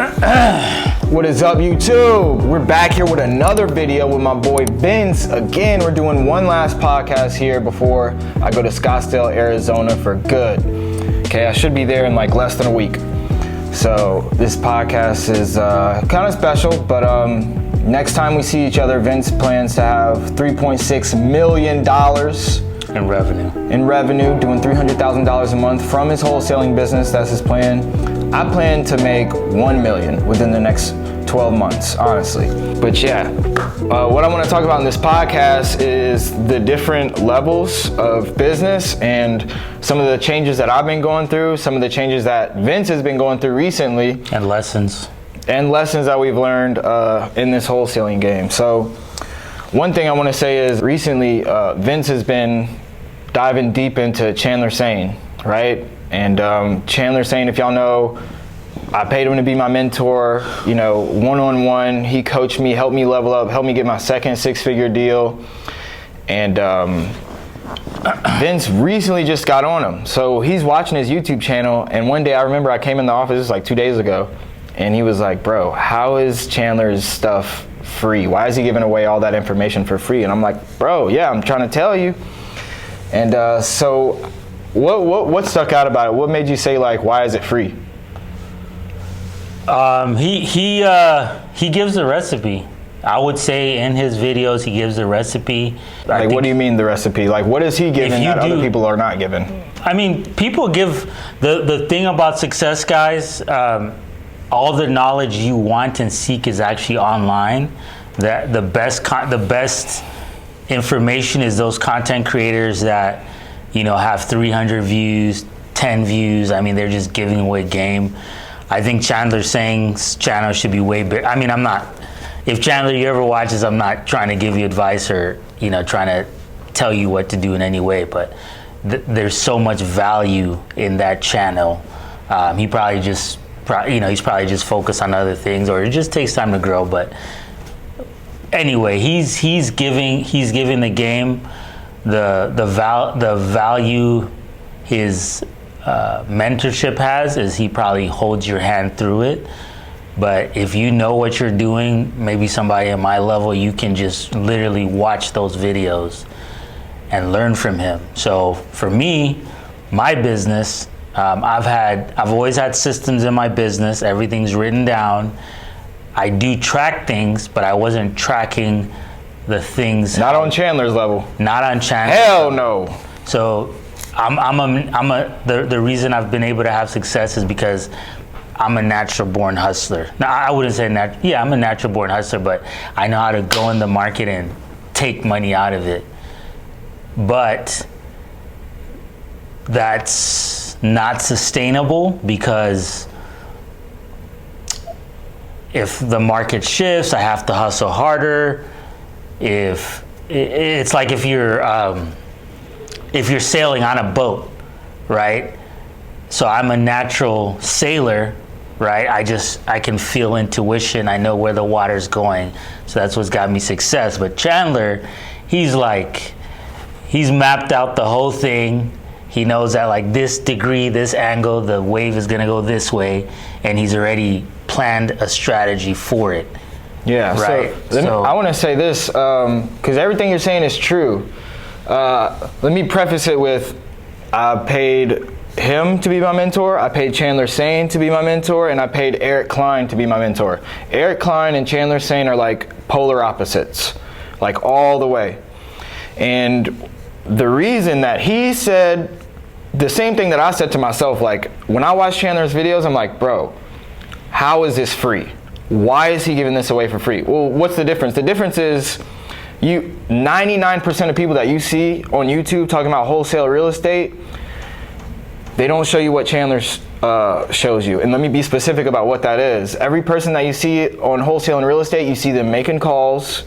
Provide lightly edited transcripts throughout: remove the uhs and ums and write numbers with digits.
What is up, YouTube? We're back here with another video with my boy Vince. Again, we're doing one last podcast here before I go to Scottsdale, Arizona for good. Okay, I should be there in like less than a week. So this podcast is kind of special, but next time we see each other, Vince plans to have $3.6 million in revenue, doing $300,000 a month from his wholesaling business. That's his plan. I plan to make $1 million within the next 12 months, honestly. But yeah, what I want to talk about in this podcast is the different levels of business and some of the changes that I've been going through, some of the changes that Vince has been going through recently. And lessons that we've learned in this wholesaling game. So one thing I want to say is recently Vince has been diving deep into Chandler saying, right? And Chandler saying, if y'all know, I paid him to be my mentor, you know, one-on-one. He coached me, helped me level up, helped me get my second six-figure deal. And Vince recently just got on him. So he's watching his YouTube channel. And one day I remember I came in the office like 2 days ago. And he was like, bro, how is Chandler's stuff free? Why is he giving away all that information for free? And I'm like, bro, yeah, I'm trying to tell you. And so what stuck out about it? What made you say, like, why is it free? He gives the recipe. I would say in his videos he gives the recipe. Like, what do you mean the recipe? Like, what is he giving that other people are not given? I mean, people give the thing about success, guys. All the knowledge you want and seek is actually online. That the best information is those content creators that, you know, have 300 views, 10 views. I mean, they're just giving away game. I think Chandler Saying's channel should be way bigger. I mean, if Chandler, you ever watch this, I'm not trying to give you advice or, you know, trying to tell you what to do in any way, but there's so much value in that channel. He's probably just focused on other things, or it just takes time to grow. But anyway, he's giving the game the value his mentorship has is he probably holds your hand through it. But if you know what you're doing, maybe somebody at my level, you can just literally watch those videos and learn from him. So for me, my business, I've always had systems in my business. Everything's written down. I do track things, but I wasn't tracking the things. Not on Chandler's level. Not on Chandler. Hell no. So the reason I've been able to have success is because I'm a natural born hustler. Now, I wouldn't say I'm a natural born hustler, but I know how to go in the market and take money out of it. But that's not sustainable, because if the market shifts, I have to hustle harder. It's like if you're sailing on a boat, right? So I'm a natural sailor, right? I can feel intuition. I know where the water's going. So that's what's got me success. But Chandler, he's mapped out the whole thing. He knows that like this degree, this angle, the wave is gonna go this way, and he's already planned a strategy for it. Yeah, right. So I want to say this, because everything you're saying is true. Let me preface it with, I paid him to be my mentor, I paid Chandler Saying to be my mentor, and I paid Eric Klein to be my mentor. Eric Klein and Chandler Saying are like polar opposites, like all the way. And the reason that he said the same thing that I said to myself, like when I watch Chandler's videos, I'm like, bro, how is this free? Why is he giving this away for free? Well, what's the difference? The difference is 99% of people that you see on YouTube talking about wholesale real estate, they don't show you what Chandler shows you. And let me be specific about what that is. Every person that you see on wholesale and real estate, you see them making calls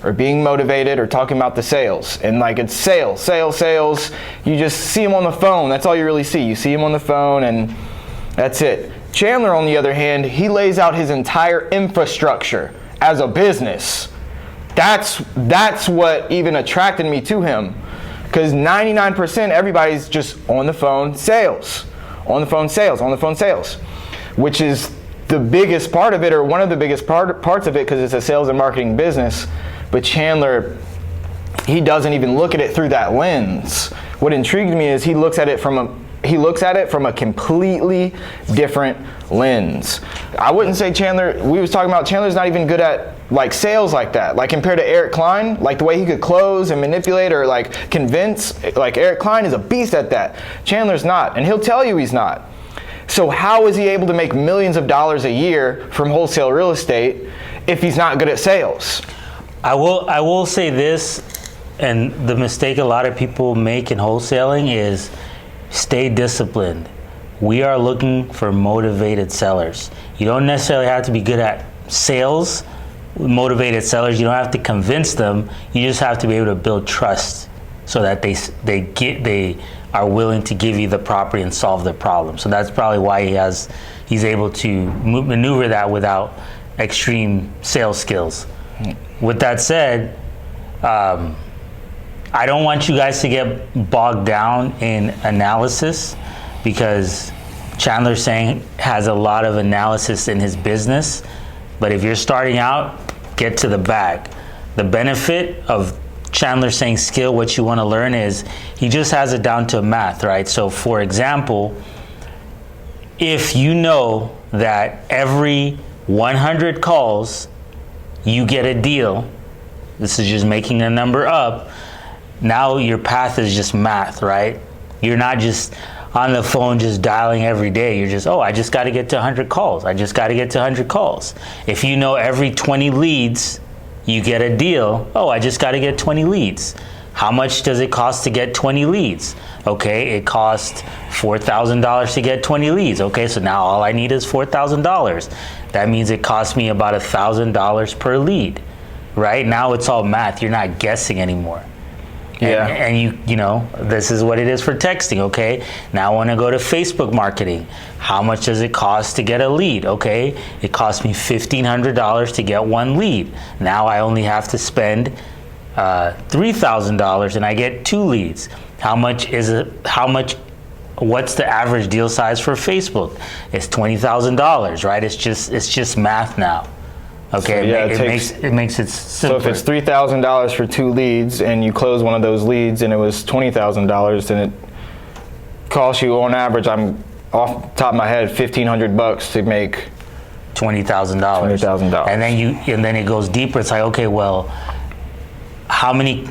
or being motivated or talking about the sales. And like it's sales. You just see them on the phone. That's all you really see. You see them on the phone and that's it. Chandler, on the other hand, he lays out his entire infrastructure as a business. That's what even attracted me to him. Because 99% everybody's just on the phone sales. On the phone sales. Which is the biggest part of it, or one of the biggest parts of it, because it's a sales and marketing business. But Chandler, he doesn't even look at it through that lens. What intrigued me is he looks at it from a completely different lens. I wouldn't say we was talking about Chandler's not even good at like sales like that. Like compared to Eric Klein, like the way he could close and manipulate or like convince, like Eric Klein is a beast at that. Chandler's not, and he'll tell you he's not. So how is he able to make millions of dollars a year from wholesale real estate if he's not good at sales? I will say this, and the mistake a lot of people make in wholesaling is stay disciplined. We are looking for motivated sellers. You don't necessarily have to be good at sales. Motivated sellers, you don't have to convince them. You just have to be able to build trust so that they are willing to give you the property and solve the problem. So that's probably why he's able to maneuver that without extreme sales skills. With that said, I don't want you guys to get bogged down in analysis, because Chandler has a lot of analysis in his business. But if you're starting out, get to the bag. The benefit of Chandler Sing's skill, what you want to learn is he just has it down to math, right? So for example, if you know that every 100 calls you get a deal, this is just making a number up, now your path is just math, right? You're not just on the phone just dialing every day. You're just, I just got to get to 100 calls. I just got to get to 100 calls. If you know every 20 leads you get a deal, I just got to get 20 leads. How much does it cost to get 20 leads? Okay, it costs $4,000 to get 20 leads. Okay, so now all I need is $4,000. That means it costs me about $1,000 per lead, right? Now it's all math. You're not guessing anymore. Yeah. And you know, this is what it is for texting, okay? Now I want to go to Facebook marketing. How much does it cost to get a lead? Okay, it cost me $1,500 to get one lead. Now I only have to spend $3,000 and I get two leads. What's the average deal size for Facebook? It's $20,000, right? It's just math now. Okay, so it makes it simpler. So if it's $3,000 for two leads and you close one of those leads and it was $20,000, then it costs you on average, I'm off the top of my head, $1,500 to make $20,000. $20,000. And then it goes deeper. It's like, okay, well, how many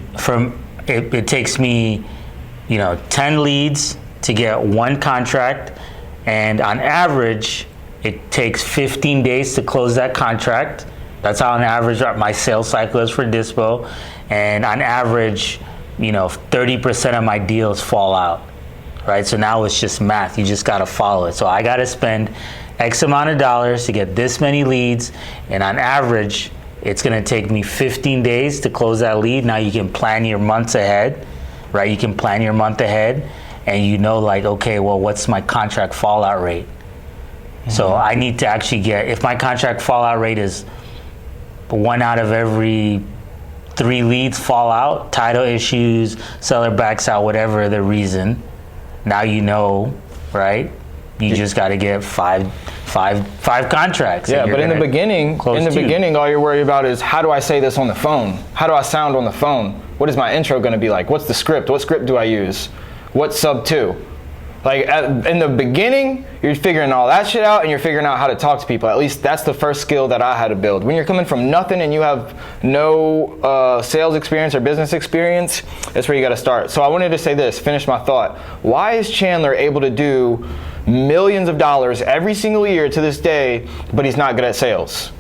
it takes me, 10 leads to get one contract, and on average it takes 15 days to close that contract. That's how on average my sales cycle is for Dispo. And on average, 30% of my deals fall out, right? So now it's just math. You just got to follow it. So I got to spend X amount of dollars to get this many leads. And on average, it's going to take me 15 days to close that lead. Now you can plan your months ahead, right? You can plan your month ahead and okay, well, what's my contract fallout rate? So I need to actually if my contract fallout rate is 1 out of every 3 leads fall out, title issues, seller backs out, whatever the reason, now right? You just got to get five contracts. Yeah, but in the beginning, all you're worried about is, how do I say this on the phone? How do I sound on the phone? What is my intro going to be like? What's the script? What script do I use? What's sub 2? Like in the beginning, you're figuring all that shit out and you're figuring out how to talk to people. At least that's the first skill that I had to build. When you're coming from nothing and you have no sales experience or business experience, that's where you got to start. So I wanted to say this, finish my thought. Why is Chandler able to do millions of dollars every single year to this day, but he's not good at sales?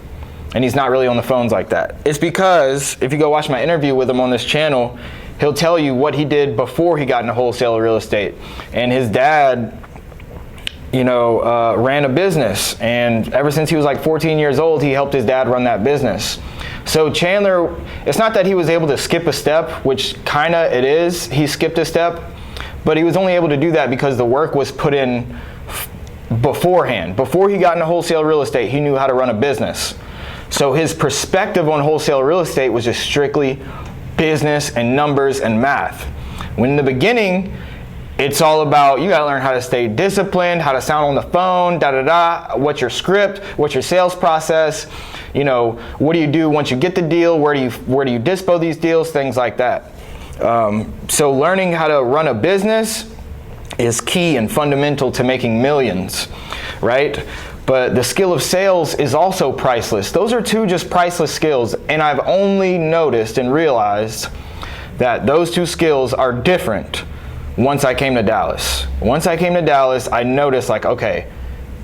And he's not really on the phones like that. It's because if you go watch my interview with him on this channel, he'll tell you what he did before he got into wholesale real estate. And his dad, ran a business. And ever since he was like 14 years old, he helped his dad run that business. So Chandler, it's not that he was able to skip a step, which kinda it is. He skipped a step, but he was only able to do that because the work was put in beforehand. Before he got into wholesale real estate, he knew how to run a business. So his perspective on wholesale real estate was just strictly business and numbers and math. When in the beginning, It's all about, you gotta learn how to stay disciplined, how to sound on the phone, what's your script, what's your sales process, you know, what do you do once you get the deal, where do you dispo these deals, things like that. So learning how to run a business is key and fundamental to making millions, right? But the skill of sales is also priceless. Those are two just priceless skills, and I've only noticed and realized that those two skills are different once I came to Dallas. Once I came to Dallas, I noticed like, okay,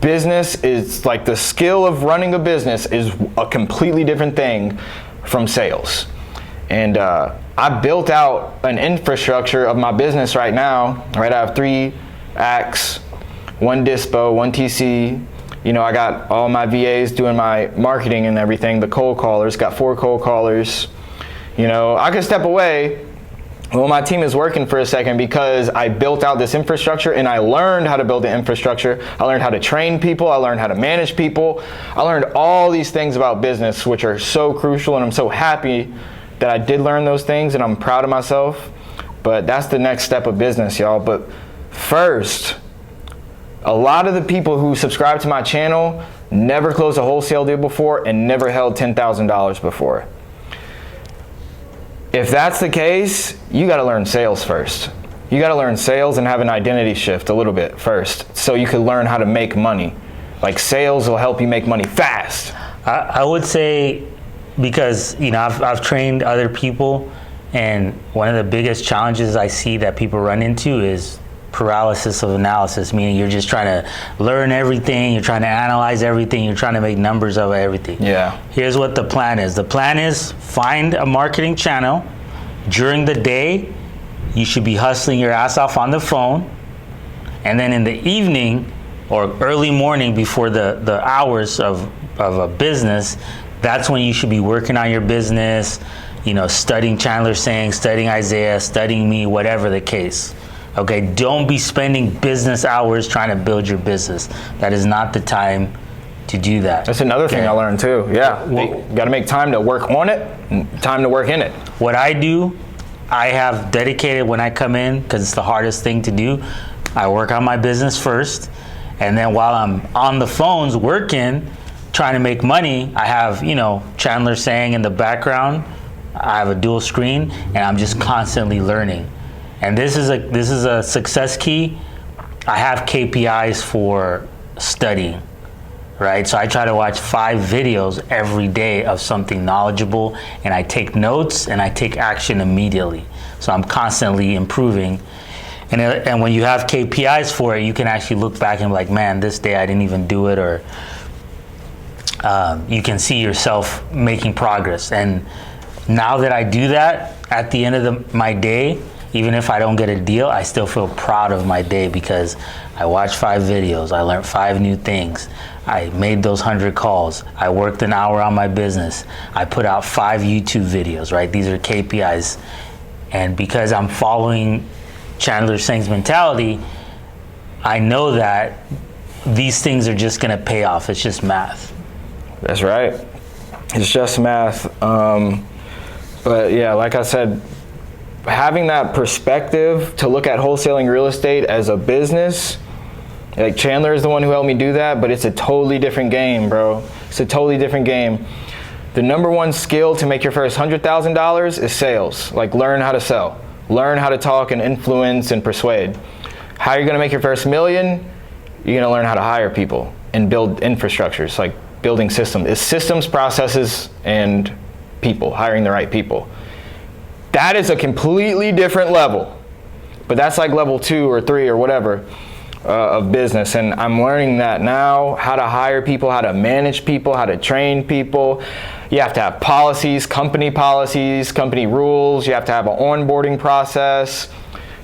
business is like the skill of running a business is a completely different thing from sales. And I built out an infrastructure of my business right now, right? I have 3 acts, 1 dispo, 1 TC. You know, I got all my VAs doing my marketing and everything, the cold callers, got 4 cold callers. You know, I could step away. Well, my team is working for a second because I built out this infrastructure and I learned how to build the infrastructure. I learned how to train people. I learned how to manage people. I learned all these things about business, which are so crucial, and I'm so happy that I did learn those things, and I'm proud of myself. But that's the next step of business, y'all. But first, a lot of the people who subscribe to my channel never closed a wholesale deal before and never held $10,000 before. If that's the case, you gotta learn sales first. You gotta learn sales and have an identity shift a little bit first so you can learn how to make money. Like, sales will help you make money fast. I would say, because, you know, I've trained other people, and one of the biggest challenges I see that people run into is paralysis of analysis, meaning you're just trying to learn everything, you're trying to analyze everything, you're trying to make numbers of everything. Yeah. Here's what the plan is. The plan is find a marketing channel. During the day, you should be hustling your ass off on the phone. And then in the evening or early morning before the hours of a business, that's when you should be working on your business, you know, studying Chandler saying, studying Isaiah, studying me, whatever the case. Okay, don't be spending business hours trying to build your business. That is not the time to do that. That's another thing I learned too. Yeah, you got to make time to work on it and time to work in it. What I do, I have dedicated when I come in, because it's the hardest thing to do. I work on my business first, and then while I'm on the phones working, trying to make money, I have, you know, Chandler saying in the background. I have a dual screen, and I'm just constantly learning. And this is a success key. I have KPIs for studying, right? So I try to watch 5 videos every day of something knowledgeable, and I take notes and I take action immediately. So I'm constantly improving. And when you have KPIs for it, you can actually look back and be like, man, this day I didn't even do it, or you can see yourself making progress. And now that I do that, at the end of my day, even if I don't get a deal, I still feel proud of my day because I watched 5 videos, I learned 5 new things, I made those 100 calls, I worked an hour on my business, I put out 5 YouTube videos, right? These are KPIs. And because I'm following Chandler Singh's mentality, I know that these things are just gonna pay off. It's just math. That's right. It's just math. But yeah, like I said, having that perspective to look at wholesaling real estate as a business, like Chandler is the one who helped me do that, but it's a totally different game, bro. It's a totally different game. The number one skill to make your first $100,000 is sales. Like, learn how to sell. Learn how to talk and influence and persuade. How you're gonna make your first $1 million? You're gonna learn how to hire people and build infrastructures, like building systems. It's systems, processes, and people, hiring the right people. That is a completely different level, but that's like level 2 or 3 or whatever of business. And I'm learning that now, how to hire people, how to manage people, how to train people. You have to have policies, company rules. You have to have an onboarding process,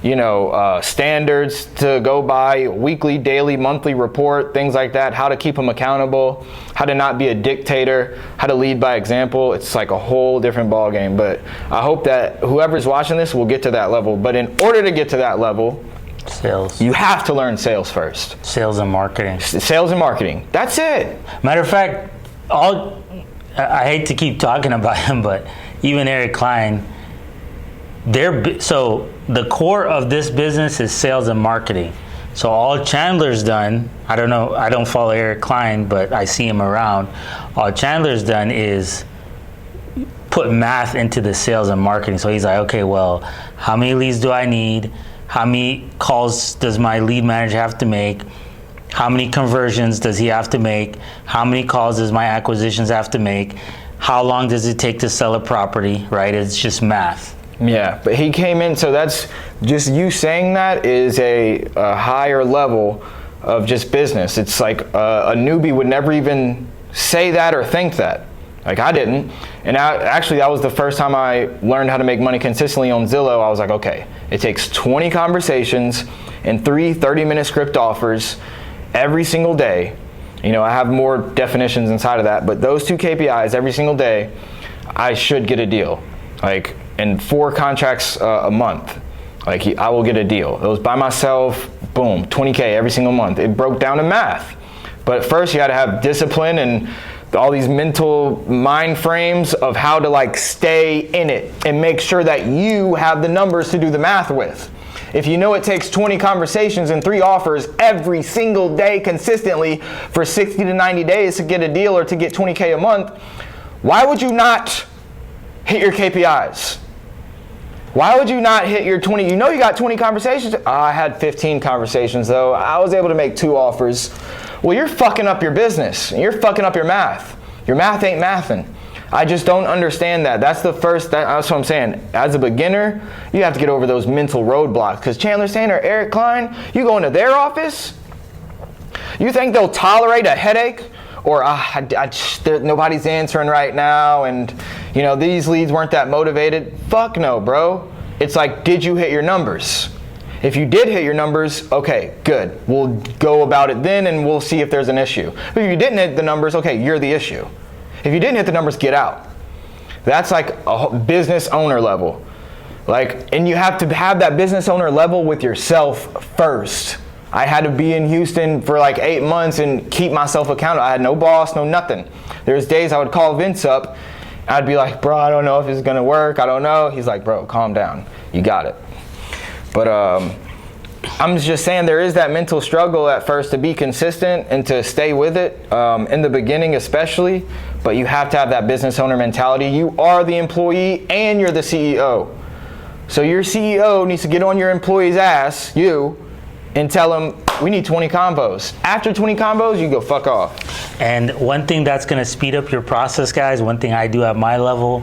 you know, standards to go by, weekly, daily, monthly report, things like that, how to keep them accountable, how to not be a dictator, how to lead by example. It's like a whole different ball game. But I hope that whoever's watching this will get to that level. But in order to get to that level, sales. You have to learn sales first. Sales and marketing. Sales and marketing. That's it. Matter of fact, I hate to keep talking about him, but even Eric Klein, so the core of this business is sales and marketing. So all Chandler's done, I don't know, I don't follow Eric Klein, but I see him around. All Chandler's done is put math into the sales and marketing. So he's like, okay, well, how many leads do I need? How many calls does my lead manager have to make? How many conversions does he have to make? How many calls does my acquisitions have to make? How long does it take to sell a property, right? It's just math. Yeah, but he came in, so that's just you saying that is a higher level of just business. It's like a newbie would never even say that or think that. Like I didn't. And actually that was the first time I learned how to make money consistently on Zillow. I was like, okay, it takes 20 conversations and 3 30-minute script offers every single day. You know, I have more definitions inside of that, but those 2 KPIs every single day, I should get a deal. Like, and 4 contracts a month, like I will get a deal. It was by myself, boom, 20K every single month. It broke down to math. But first you had to have discipline and all these mental mind frames of how to like stay in it and make sure that you have the numbers to do the math with. If you know it takes 20 conversations and 3 offers every single day consistently for 60 to 90 days to get a deal or to get 20K a month, why would you not hit your KPIs? Why would you not hit your 20? You know you got 20 conversations. Oh, I had 15 conversations though. I was able to make 2 offers. Well, you're fucking up your business. You're fucking up your math. Your math ain't mathing. I just don't understand that. That's what I'm saying. As a beginner, you have to get over those mental roadblocks. Because Chandler Stan or Eric Klein, you go into their office, you think they'll tolerate a headache? Or nobody's answering right now, and you know these leads weren't that motivated. Fuck no, bro. It's like, did you hit your numbers? If you did hit your numbers, okay, good. We'll go about it then, and we'll see if there's an issue. But if you didn't hit the numbers, okay, you're the issue. If you didn't hit the numbers, get out. That's like a business owner level. Like, and you have to have that business owner level with yourself first. I had to be in Houston for like 8 months and keep myself accountable. I had no boss, no nothing. There's days I would call Vince up. I'd be like, bro, I don't know if this is gonna work. I don't know. He's like, bro, calm down. You got it. But I'm just saying there is that mental struggle at first to be consistent and to stay with it in the beginning especially. But you have to have that business owner mentality. You are the employee and you're the CEO. So your CEO needs to get on your employee's ass, and tell them, we need 20 combos. After 20 combos, you go fuck off. And one thing that's gonna speed up your process, guys, one thing I do at my level,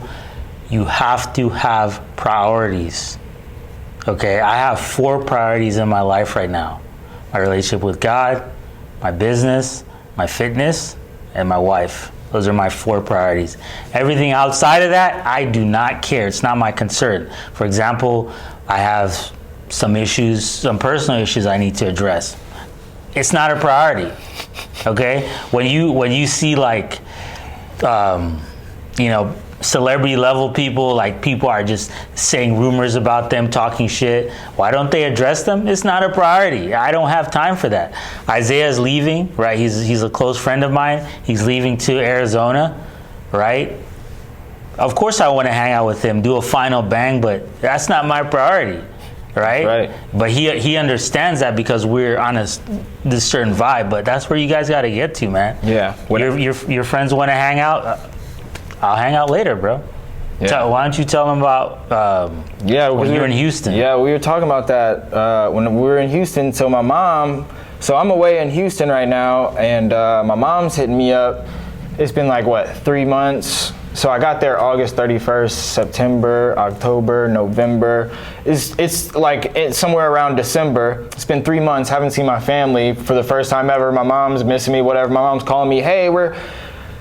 you have to have priorities. Okay, I have 4 priorities in my life right now. My relationship with God, my business, my fitness, and my wife. Those are my 4 priorities. Everything outside of that, I do not care. It's not my concern. For example, I have some issues, some personal issues I need to address. It's not a priority, okay? When you see like, celebrity level people, like people are just saying rumors about them, talking shit, why don't they address them? It's not a priority. I don't have time for that. Isaiah's leaving, right? He's a close friend of mine. He's leaving to Arizona, right? Of course I want to hang out with him, do a final bang, but that's not my priority. Right? But he understands that because we're on this certain vibe. But that's where you guys got to get to, man. Yeah. Your friends want to hang out. I'll hang out later, bro. Yeah. Why don't you tell them about when you were in Houston? Yeah, we were talking about that when we were in Houston. So my mom, I'm away in Houston right now, and my mom's hitting me up. It's been like 3 months. So I got there August 31st, September, October, November. It's like somewhere around December. It's been 3 months, haven't seen my family for the first time ever. My mom's missing me, whatever. My mom's calling me, hey,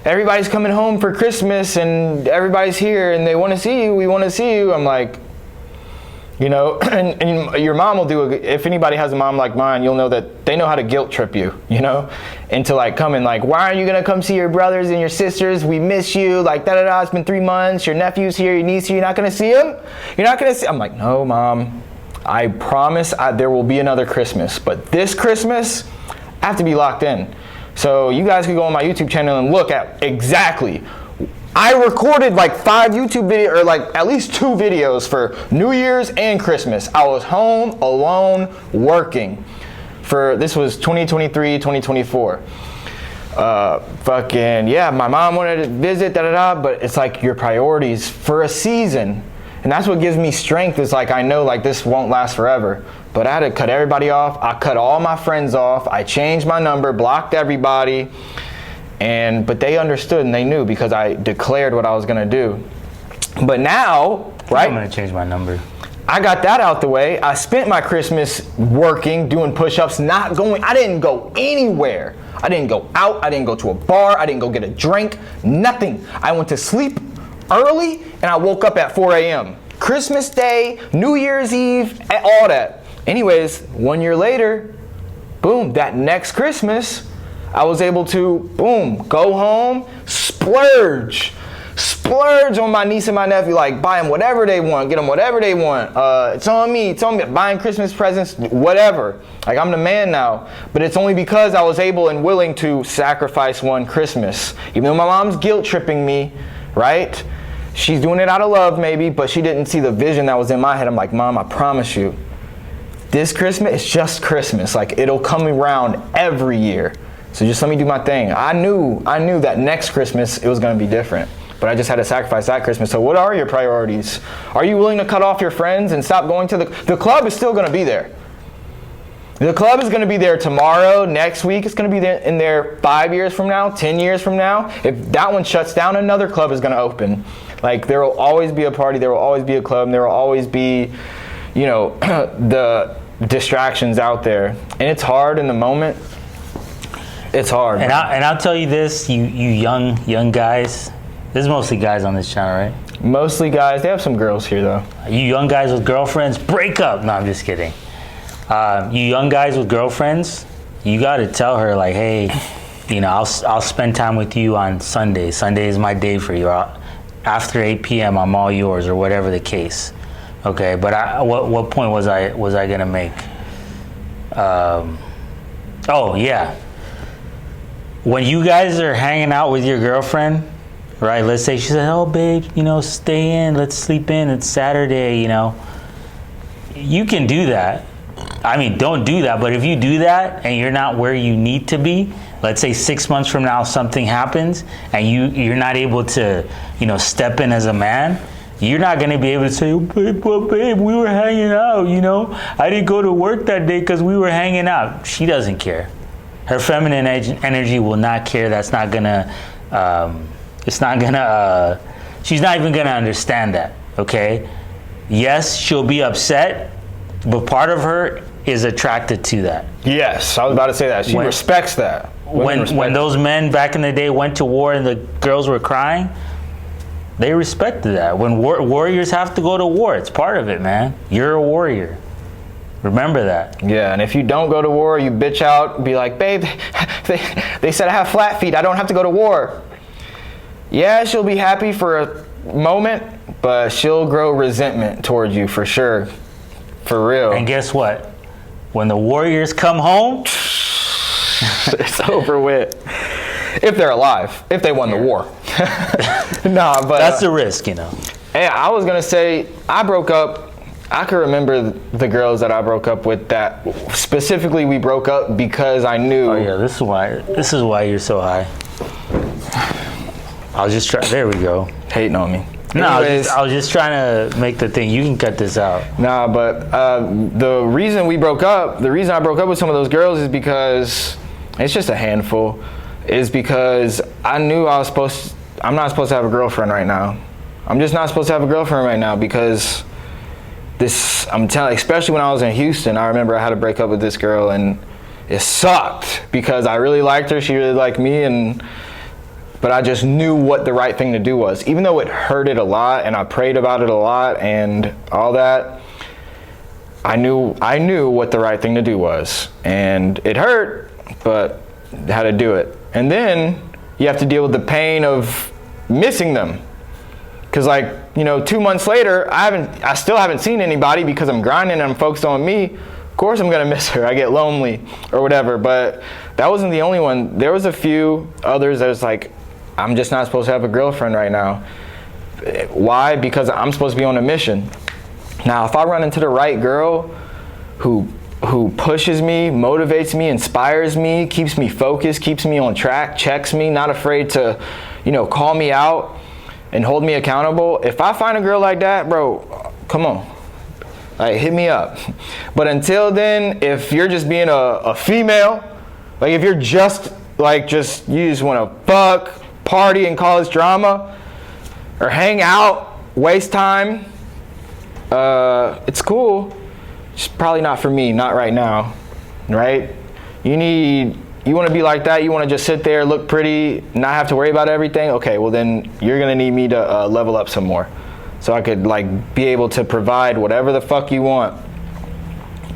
everybody's coming home for Christmas and everybody's here and they want to see you, we want to see you. I'm like, and your mom will if anybody has a mom like mine, you'll know that they know how to guilt trip you, into like coming like, why aren't you going to come see your brothers and your sisters? We miss you, like da-da-da, it's been 3 months, your nephew's here, your niece here, you're not going to see him? You're not going to see, I'm like, no, Mom, I promise there will be another Christmas, but this Christmas, I have to be locked in. So you guys can go on my YouTube channel and look at exactly I recorded like 5 YouTube videos, or like at least 2 videos for New Year's and Christmas. I was home alone working. This was 2023, 2024. Fucking, yeah, my mom wanted to visit, but it's like your priorities for a season. And that's what gives me strength, is like, I know like this won't last forever. But I had to cut everybody off. I cut all my friends off. I changed my number, blocked everybody. But they understood and they knew, because I declared what I was gonna do. But now, right? I'm gonna change my number. I got that out the way. I spent my Christmas working, doing push-ups, I didn't go anywhere. I didn't go out, I didn't go to a bar, I didn't go get a drink, nothing. I went to sleep early and I woke up at 4 a.m. Christmas Day, New Year's Eve, all that. Anyways, 1 year later, boom, that next Christmas, I was able to, boom, go home, splurge on my niece and my nephew, like buy them whatever they want, get them whatever they want. It's on me, buying Christmas presents, whatever. Like, I'm the man now. But it's only because I was able and willing to sacrifice one Christmas. Even though my mom's guilt tripping me, right? She's doing it out of love maybe, but she didn't see the vision that was in my head. I'm like, Mom, I promise you, this Christmas, it's just Christmas. Like, it'll come around every year. So just let me do my thing. I knew that next Christmas it was gonna be different. But I just had to sacrifice that Christmas. So what are your priorities? Are you willing to cut off your friends and stop going to the club? Is still going to be there. The club is going to be there tomorrow, next week. It's going to be there in there 5 years from now, 10 years from now. If that one shuts down, another club is going to open. Like, there will always be a party. There will always be a club. And there will always be, the distractions out there. And it's hard in the moment. It's hard. And I'll tell you this, you young guys. This is mostly guys on this channel, right? Mostly guys. They have some girls here, though. You young guys with girlfriends, break up. No, I'm just kidding. You young guys with girlfriends, you got to tell her, like, hey, I'll spend time with you on Sunday. Sunday is my day for you. After 8 p.m., I'm all yours, or whatever the case. Okay, but what point was I going to make? Oh, yeah. When you guys are hanging out with your girlfriend, right, let's say she said, oh, babe, stay in, let's sleep in, it's Saturday, You can do that. I mean, don't do that, but if you do that and you're not where you need to be, let's say 6 months from now something happens and you're not able to, step in as a man, you're not going to be able to say, oh, babe, we were hanging out, I didn't go to work that day because we were hanging out. She doesn't care. Her feminine energy will not care. That's not going to... she's not even gonna understand that, okay? Yes, she'll be upset, but part of her is attracted to that. Yes, I was about to say that. She respects that. When those men back in the day went to war and the girls were crying, they respected that. When warriors have to go to war, it's part of it, man. You're a warrior. Remember that. Yeah, and if you don't go to war, you bitch out, be like, babe, they said I have flat feet, I don't have to go to war. Yeah, she'll be happy for a moment, but she'll grow resentment towards you for sure. For real. And guess what? When the warriors come home, it's over with. If they're alive. If they won the war. Nah, but... That's the risk, Hey, I was going to say, I broke up. I can remember the girls that I broke up with that specifically we broke up because I knew... Oh, yeah, this is why you're so high. I was just trying. There we go. Hating on me. No, I was just trying to make the thing. You can cut this out. Nah, but the reason I broke up with some of those girls is because it's just a handful. Is because I knew I'm not supposed to have a girlfriend right now. I'm just not supposed to have a girlfriend right now because especially when I was in Houston, I remember I had to break up with this girl and it sucked because I really liked her. She really liked me but I just knew what the right thing to do was. Even though it hurted a lot and I prayed about it a lot and all that, I knew what the right thing to do was. And it hurt, but I had to do it. And then you have to deal with the pain of missing them. Because 2 months later, I still haven't seen anybody because I'm grinding and I'm focused on me. Of course I'm gonna miss her. I get lonely or whatever, but that wasn't the only one. There was a few others that was like, I'm just not supposed to have a girlfriend right now. Why? Because I'm supposed to be on a mission. Now, if I run into the right girl who pushes me, motivates me, inspires me, keeps me focused, keeps me on track, checks me, not afraid to, call me out and hold me accountable. If I find a girl like that, bro, come on. Like, hit me up. But until then, if you're just being a female, like if you're just you just want to fuck, party, and cause drama, or hang out, waste time, it's cool. It's probably not for me, not right now, right? You want to be like that, you want to just sit there, look pretty, not have to worry about everything? Okay, well then you're going to need me to level up some more. So I could be able to provide whatever the fuck you want,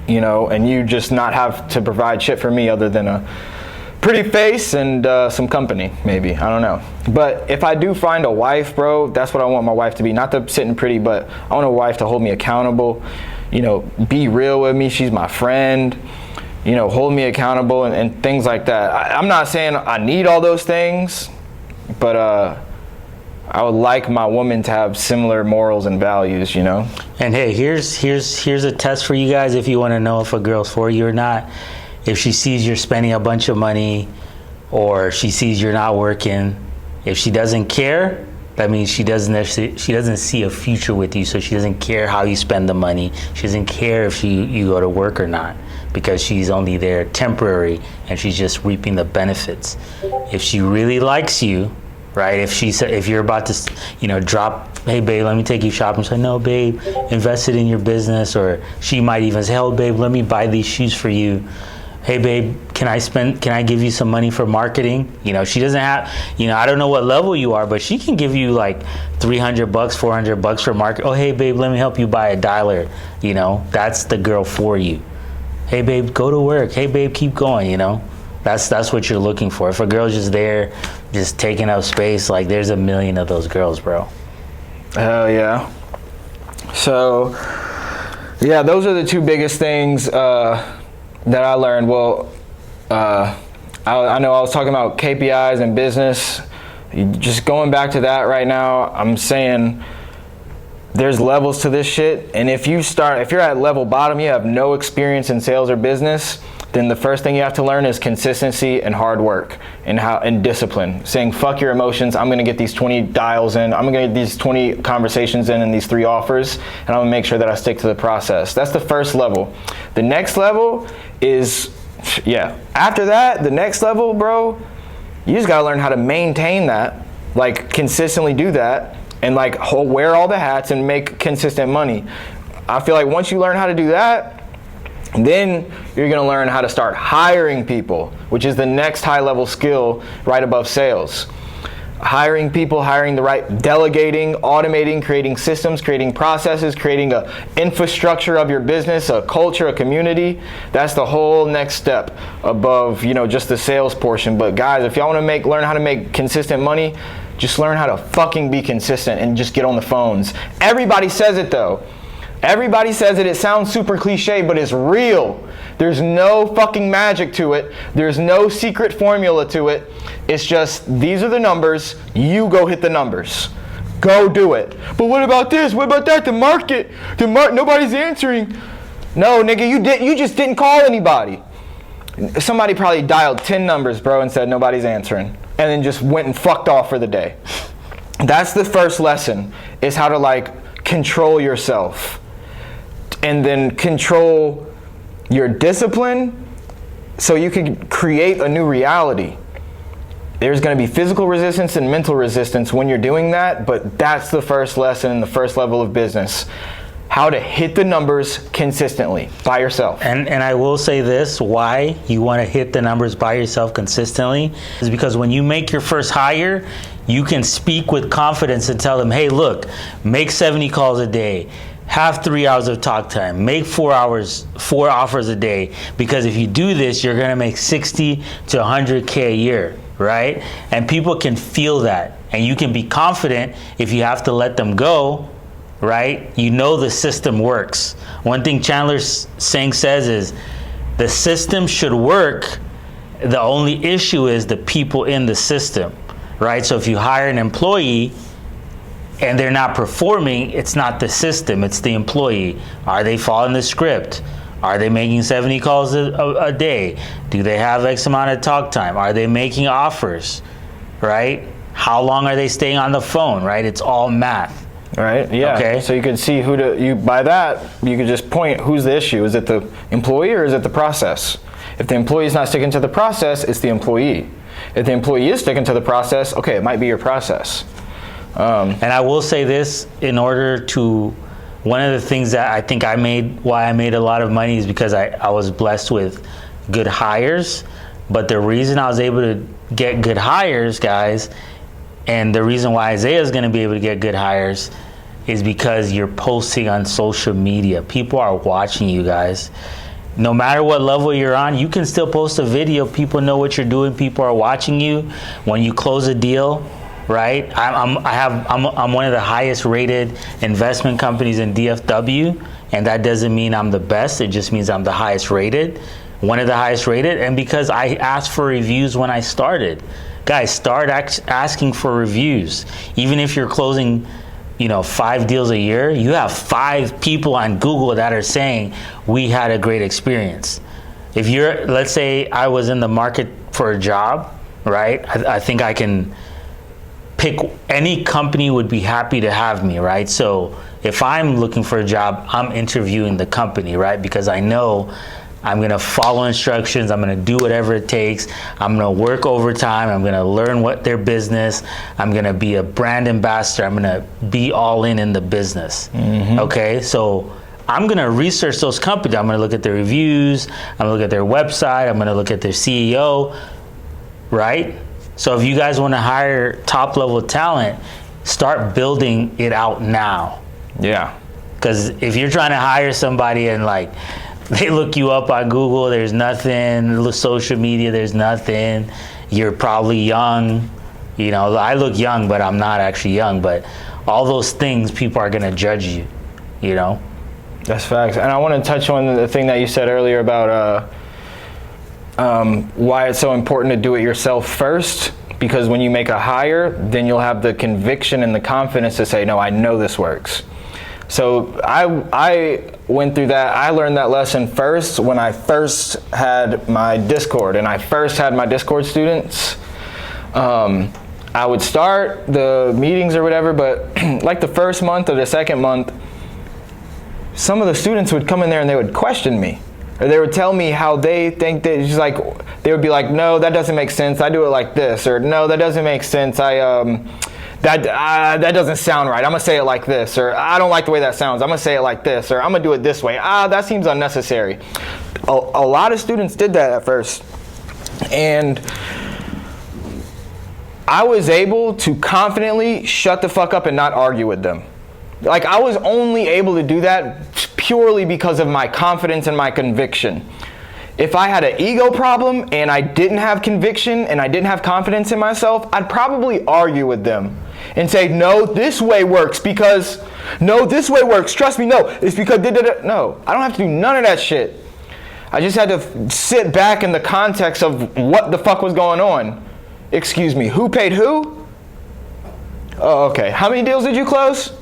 and you just not have to provide shit for me other than a pretty face and some company, maybe. I don't know. But if I do find a wife, bro, that's what I want my wife to be. Not the sitting pretty, but I want a wife to hold me accountable, be real with me. She's my friend, hold me accountable and things like that. I'm not saying I need all those things, but I would like my woman to have similar morals and values, And hey, here's a test for you guys if you want to know if a girl's for you or not. If she sees you're spending a bunch of money, or she sees you're not working, if she doesn't care, that means she doesn't see a future with you. So she doesn't care how you spend the money. She doesn't care if you go to work or not, because she's only there temporary and she's just reaping the benefits. If she really likes you, right? If you're about to, drop, hey babe, let me take you shopping. She's like, no babe, invest it in your business. Or she might even say, oh babe, let me buy these shoes for you. Hey babe, can I give you some money for marketing? She doesn't have, I don't know what level you are, but she can give you like $300, $400 for market. Oh, hey babe, let me help you buy a dialer. That's the girl for you. Hey babe, go to work. Hey babe, keep going, That's what you're looking for. If a girl's just there, just taking up space, there's a million of those girls, bro. Hell yeah. So, yeah, those are the two biggest things that I learned. Well, I know I was talking about KPIs and business. Just going back to that right now, I'm saying there's levels to this shit. And if you're at level bottom, you have no experience in sales or business, then the first thing you have to learn is consistency and hard work and discipline. Saying, fuck your emotions, I'm gonna get these 20 dials in, I'm gonna get these 20 conversations in and these 3 offers, and I'm gonna make sure that I stick to the process. That's the first level. The next level is, after that, the next level, bro, you just gotta learn how to maintain that, consistently do that, and wear all the hats and make consistent money. I feel like once you learn how to do that, then you're going to learn how to start hiring people, which is the next high level skill right above sales. Hiring people, hiring the right, delegating, automating, creating systems, creating processes, creating a infrastructure of your business, a culture, a community. That's the whole next step above, just the sales portion. But guys, if y'all want to learn how to make consistent money, just learn how to fucking be consistent and just get on the phones. Everybody says it though. Everybody says it. It sounds super cliche, but it's real. There's no fucking magic to it. There's no secret formula to it. It's just, these are the numbers. You go hit the numbers. Go do it. But what about this? What about that? The market. Nobody's answering. No, nigga, you just didn't call anybody. Somebody probably dialed 10 numbers, bro, and said nobody's answering. And then just went and fucked off for the day. That's the first lesson, is how to control yourself. And then control your discipline so you can create a new reality. There's going to be physical resistance and mental resistance when you're doing that, but that's the first lesson in the first level of business. How to hit the numbers consistently by yourself. And I will say this, why you want to hit the numbers by yourself consistently is because when you make your first hire, you can speak with confidence and tell them, hey, look, make 70 calls a day. Have 3 hours of talk time. Make 4 offers a day. Because if you do this, you're going to make 60 to 100K a year, right? And people can feel that. And you can be confident if you have to let them go, right? The system works. One thing Chandler's saying says is the system should work. The only issue is the people in the system. right? So if you hire an employee and they're not performing, it's not the system, it's the employee. Are they following the script? Are they making 70 calls a day? Do they have X amount of talk time? Are they making offers, right? How long are they staying on the phone, right? It's all math. Right, yeah. Okay. So you could see by that, you could just point who's the issue. Is it the employee or is it the process? If the employee is not sticking to the process, it's the employee. If the employee is sticking to the process, okay, it might be your process. And I will say this, one of the things that I think why I made a lot of money is because I was blessed with good hires. But the reason I was able to get good hires, guys, and the reason why Isaiah is going to be able to get good hires is because you're posting on social media. People are watching you guys. No matter what level you're on, you can still post a video. People know what you're doing. People are watching you. When you close a deal, right? I'm one of the highest rated investment companies in DFW, and that doesn't mean I'm the best. It just means I'm the highest rated, one of the highest rated, and because I asked for reviews when I started. Guys, start asking for reviews. Even if you're closing, 5 deals a year, you have 5 people on Google that are saying we had a great experience. If let's say I was in the market for a job, right? I think I can pick any company would be happy to have me, right? So if I'm looking for a job, I'm interviewing the company, right? Because I know I'm gonna follow instructions, I'm gonna do whatever it takes, I'm gonna work overtime, I'm gonna learn what their business, I'm gonna be a brand ambassador, I'm gonna be all in the business, okay? So I'm gonna research those companies, I'm gonna look at their reviews, I'm gonna look at their website, I'm gonna look at their CEO, right? So if you guys wanna hire top level talent, start building it out now. Yeah. Because if you're trying to hire somebody and they look you up on Google, there's nothing, social media, there's nothing, you're probably young, I look young, but I'm not actually young, but all those things, people are gonna judge you, That's facts. And I want to touch on the thing that you said earlier about why it's so important to do it yourself first, because when you make a hire, then you'll have the conviction and the confidence to say, no, I know this works. So I went through that. I learned that lesson first when I first had my Discord, and I first had my Discord students. I would start the meetings or whatever, but like the first month or the second month, some of the students would come in there and they would question me, or they would tell me how they think that it's like, they would be like, no, that doesn't make sense, I do it like this, or no, that doesn't make sense, that doesn't sound right, I'm gonna say it like this, or I don't like the way that sounds, I'm gonna say it like this, or I'm gonna do it this way, that seems unnecessary. A lot of students did that at first, and I was able to confidently shut the fuck up and not argue with them. Like, I was only able to do that purely because of my confidence and my conviction. If I had an ego problem and I didn't have conviction and I didn't have confidence in myself, I'd probably argue with them and say, no, this way works because, no, this way works, trust me, no, it's because, no, I don't have to do none of that shit. I just had to sit back in the context of what the fuck was going on. Excuse me, who paid who? Oh, okay, how many deals did you close?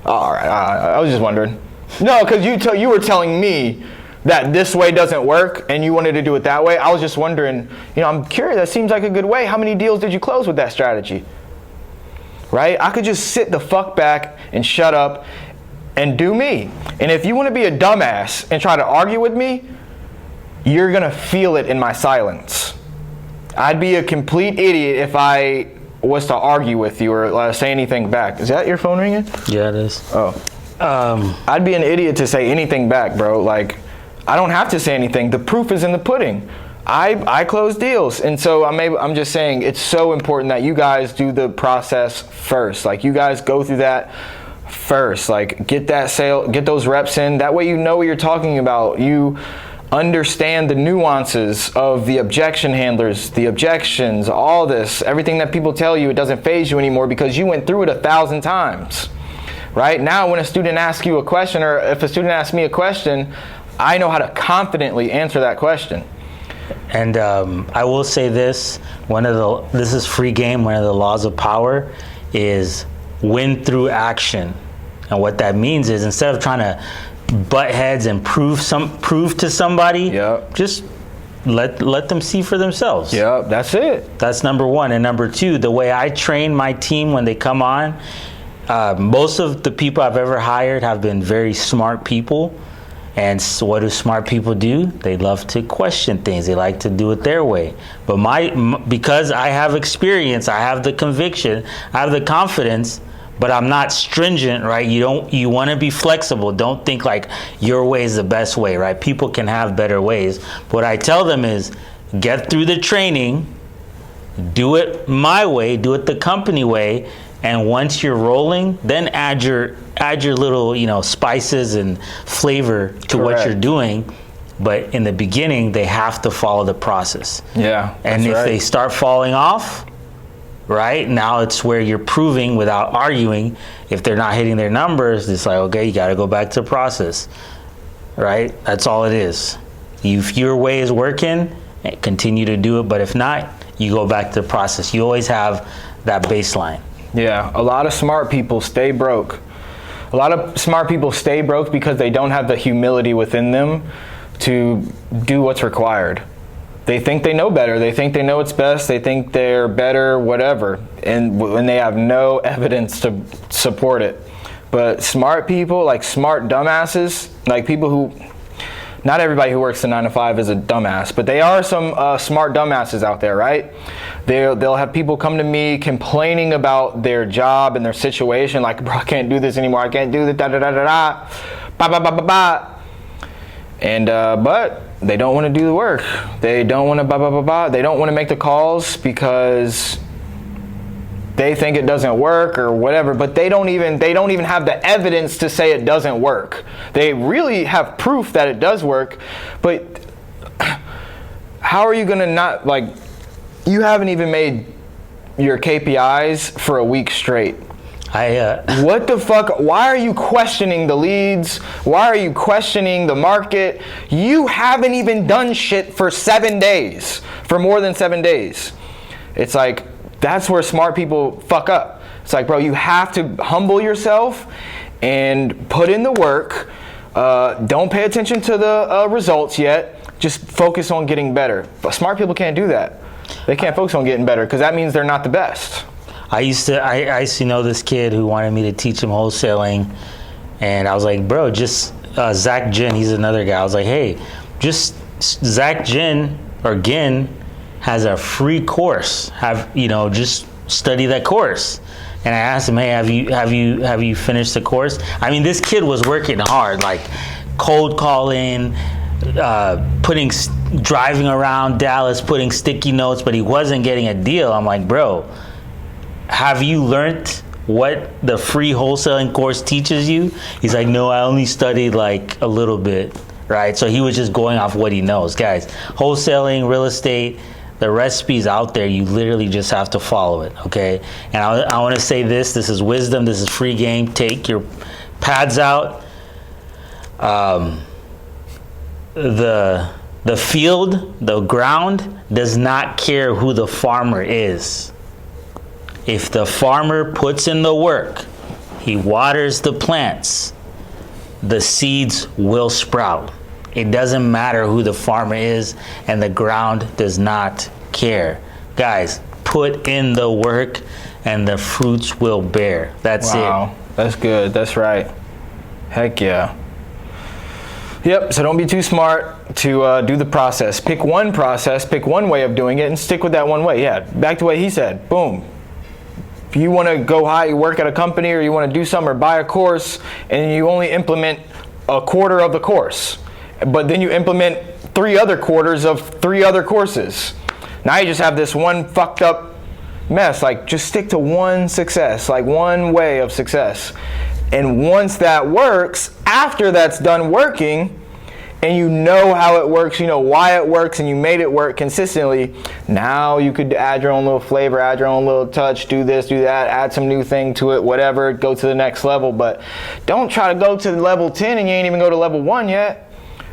Oh, all right, I was just wondering. No, because you were telling me that this way doesn't work and you wanted to do it that way. I was just wondering, I'm curious, that seems like a good way. How many deals did you close with that strategy? Right? I could just sit the fuck back and shut up and do me. And if you want to be a dumbass and try to argue with me, you're going to feel it in my silence. I'd be a complete idiot if I was to argue with you or say anything back. Is that your phone ringing? Yeah, it is. Oh. I'd be an idiot to say anything back, bro. Like, I don't have to say anything. The proof is in the pudding. I close deals. And so I'm just saying it's so important that you guys do the process first. Like, you guys go through that first. Like, get that sale, get those reps in. That way you know what you're talking about. You understand the nuances of the objection handlers, the objections, all this, everything that people tell you. It doesn't faze you anymore because you went through it 1,000 times. Right? Now when a student asks you a question, or if a student asks me a question, I know how to confidently answer that question. And I will say this: this is free game. One of the laws of power is win through action, and what that means is instead of trying to butt heads and prove to somebody, Yep. just let them see for themselves. Yeah, that's it. That's number one. And number two, the way I train my team when they come on, most of the people I've ever hired have been very smart people. And so what do smart people do? They love to question things. They like to do it their way. But because I have experience, I have the conviction, I have the confidence, but I'm not stringent, right? You want to be flexible. Don't think like your way is the best way, right? People can have better ways. What I tell them is get through the training, do it my way, do it the company way, and once you're rolling, then add your little, spices and flavor to what Correct. you're doing. But in the beginning, they have to follow the process. Yeah. And if right. they start falling off, right, now it's where you're proving without arguing. If they're not hitting their numbers, it's like, okay, you got to go back to the process, right? That's all it is. If your way is working, continue to do it. But if not, you go back to the process. You always have that baseline. Yeah, a lot of smart people stay broke. A lot of smart people stay broke because they don't have the humility within them to do what's required. They think they know better. They think they know what's best. They think they're better, whatever. And when they have no evidence to support it. But smart people, like smart dumbasses, like people who, not everybody who works the 9 to 5 is a dumbass, but they are some smart dumbasses out there, right? They'll have people come to me complaining about their job and their situation, like, bro, I can't do this anymore. I can't do that, da-da-da-da-da, ba-ba-ba-ba-ba. And, but they don't want to do the work. They don't want to ba-ba-ba-ba. They don't want to make the calls because they think it doesn't work or whatever, but they don't even have the evidence to say it doesn't work. They really have proof that it does work, but how are you gonna not, like, you haven't even made your KPIs for a week straight. What the fuck? Why are you questioning the leads? Why are you questioning the market? You haven't even done shit for 7 days, for more than 7 days. It's like, that's where smart people fuck up. It's like, bro, you have to humble yourself and put in the work. Don't pay attention to the results yet. Just focus on getting better. But smart people can't do that. They can't focus on getting better because that means they're not the best. I used to know this kid who wanted me to teach him wholesaling, and I was like, bro, just Zach Ginn, he's another guy. I was like, hey, just Zach Ginn or Ginn has a free course. Just study that course. And I asked him, hey, have you finished the course? I mean, this kid was working hard, like cold calling, driving around Dallas, putting sticky notes, but he wasn't getting a deal. I'm like, bro, have you learned what the free wholesaling course teaches you? He's like, no, I only studied like a little bit, right? So he was just going off what he knows. Guys, wholesaling, real estate, the recipe's out there. You literally just have to follow it, okay? And I want to say this is wisdom. This is free game. Take your pads out. The field, the ground, does not care who the farmer is. If the farmer puts in the work, he waters the plants, the seeds will sprout. It doesn't matter who the farmer is, and the ground does not care. Guys, put in the work and the fruits will bear. That's it. Wow, that's good. That's right. Heck yeah. Yep, so don't be too smart to do the process. Pick one process, pick one way of doing it, and stick with that one way. Yeah, back to what he said. Boom. If you want to go high, you work at a company, or you want to do something, or buy a course, and you only implement a quarter of the course, but then you implement 3 other quarters of 3 other courses. Now you just have this one fucked up mess. Like, just stick to one success, like one way of success. And once that works, after that's done working, and you know how it works, you know why it works, and you made it work consistently, now you could add your own little flavor, add your own little touch, do this, do that, add some new thing to it, whatever, go to the next level. But don't try to go to level 10 and you ain't even go to level 1 yet.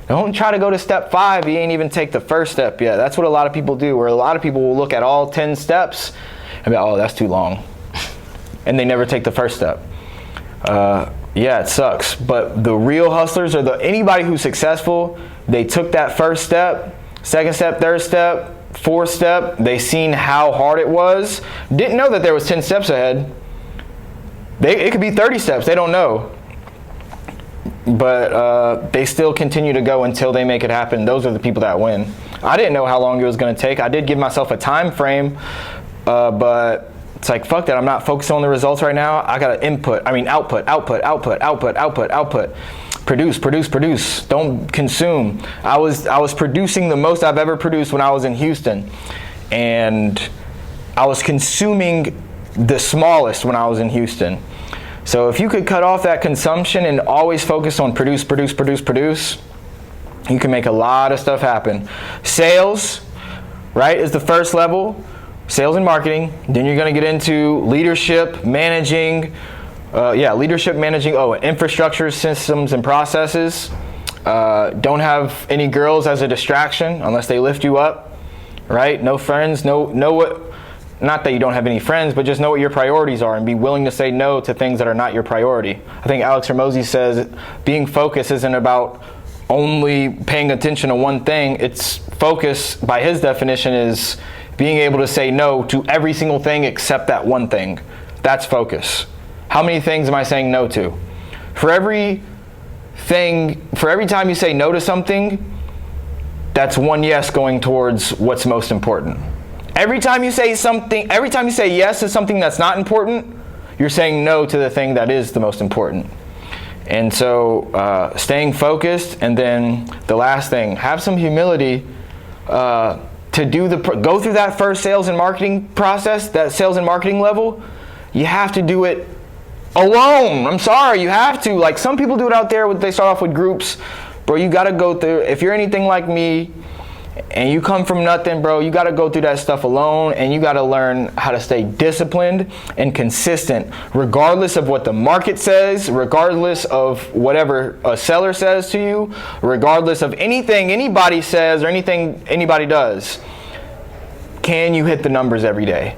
Don't try to go to step 5. You ain't even take the first step yet. That's what a lot of people do, where a lot of people will look at all 10 steps and be like, oh, that's too long. And they never take the first step. Yeah, it sucks. But the real hustlers, or anybody who's successful, they took that first step, second step, third step, fourth step. They seen how hard it was. Didn't know that there was 10 steps ahead. It could be 30 steps. They don't know. But they still continue to go until they make it happen. Those are the people that win. I didn't know how long it was going to take. I did give myself a time frame, but it's like, fuck that. I'm not focused on the results right now. I got to output. Produce. Don't consume. I was producing the most I've ever produced when I was in Houston. And I was consuming the smallest when I was in Houston. So if you could cut off that consumption and always focus on produce, you can make a lot of stuff happen. Sales, right, is the first level. Sales and marketing. Then you're going to get into leadership, managing. Infrastructure, systems, and processes. Don't have any girls as a distraction unless they lift you up, right? No friends. Know what. Not that you don't have any friends, but just know what your priorities are and be willing to say no to things that are not your priority. I think Alex Hormozi says being focused isn't about only paying attention to one thing. It's focus, by his definition, is being able to say no to every single thing except that one thing. That's focus. How many things am I saying no to? For every time you say no to something, that's one yes going towards what's most important. Every time you say yes to something that's not important, you're saying no to the thing that is the most important. And so staying focused, and then the last thing, have some humility to go through that first sales and marketing process, that sales and marketing level. You have to do it alone. I'm sorry, you have to. Like, some people do it out there, they start off with groups. Bro, you got to go through, if you're anything like me, and you come from nothing, bro, you got to go through that stuff alone, and you got to learn how to stay disciplined and consistent, regardless of what the market says, regardless of whatever a seller says to you, regardless of anything anybody says or anything anybody does. Can you hit the numbers every day?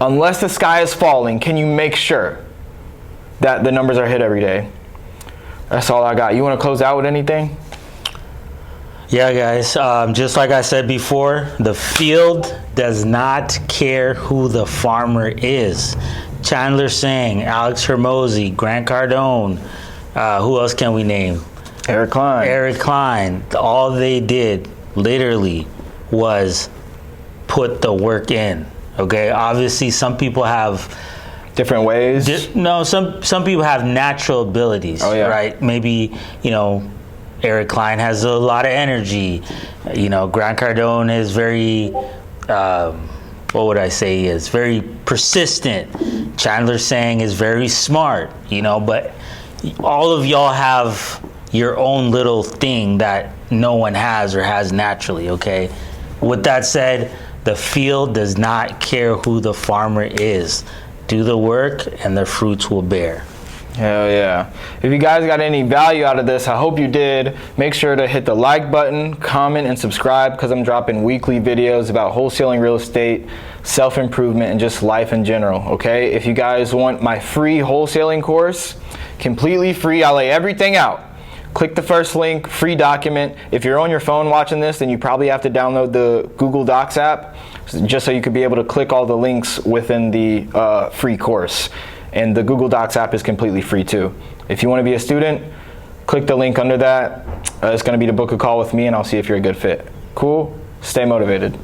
Unless the sky is falling, can you make sure that the numbers are hit every day? That's all I got. You want to close out with anything? Yeah, guys, just like I said before, the field does not care who the farmer is. Chandler Singh, Alex Hormozi, Grant Cardone, who else can we name? Eric Klein. All they did literally was put the work in. Okay, obviously some people have different ways. Some people have natural abilities, right? Maybe, Eric Klein has a lot of energy. Grant Cardone is very, is very persistent. Chandler Singh is very smart, but all of y'all have your own little thing that no one has or has naturally, okay? With that said, the field does not care who the farmer is. Do the work and the fruits will bear. Hell yeah. If you guys got any value out of this, I hope you did. Make sure to hit the like button, comment, and subscribe, because I'm dropping weekly videos about wholesaling real estate, self-improvement, and just life in general, okay? If you guys want my free wholesaling course, completely free, I lay everything out. Click the first link, free document. If you're on your phone watching this, then you probably have to download the Google Docs app, just so you could be able to click all the links within the free course. And the Google Docs app is completely free too. If you want to be a student, click the link under that. It's going to be to book a call with me, and I'll see if you're a good fit. Cool? Stay motivated.